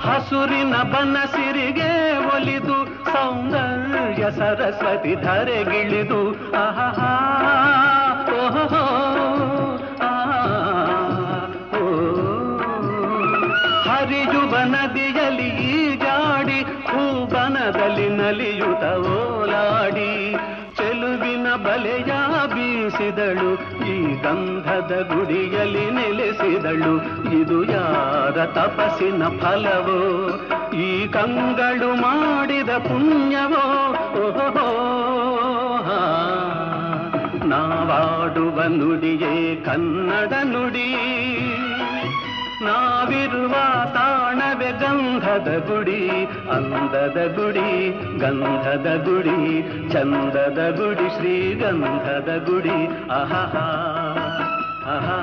ಹಸುರಿನ ಬನಸಿರಿಗೆ ಒಲಿದು ಸೌಂದರ್ಯ ಸರಸ್ವತಿ ಧರೆಗಿಳಿದು ಆಹಾ ಓಹೋ ಹರಿಯುವ ನದಿಯಲ್ಲಿ ಈಜಾಡಿ ಹೂಬನದಲ್ಲಿ ನಲಿಯುತ್ತ ಓಲಾಡಿ ಚೆಲುವಿನ ಬಲೆಯ ಬೀಸಿದಳು ಈ ಗಂಧದ ಗುಡಿಯಲ್ಲಿ ನೆಲೆಸಿದಳು ಇದು ಯಾರ ತಪಸ್ಸಿನ ಫಲವೋ ಈ ಕಂಗಳು ಮಾಡಿದ ಪುಣ್ಯವೋ ಓಹೋ ನಾವಾಡುವ ನುಡಿಯೇ ಕನ್ನಡ ನುಡಿ ನಾವಿರುವ ತಾಣವೇ ಗಂಧದ ಗುಡಿ ಅಂದದ ಗುಡಿ ಗಂಧದ ಗುಡಿ ಚಂದದ ಗುಡಿ ಶ್ರೀಗಂಧದ ಗುಡಿ ಆಹಾ ಆಹಾ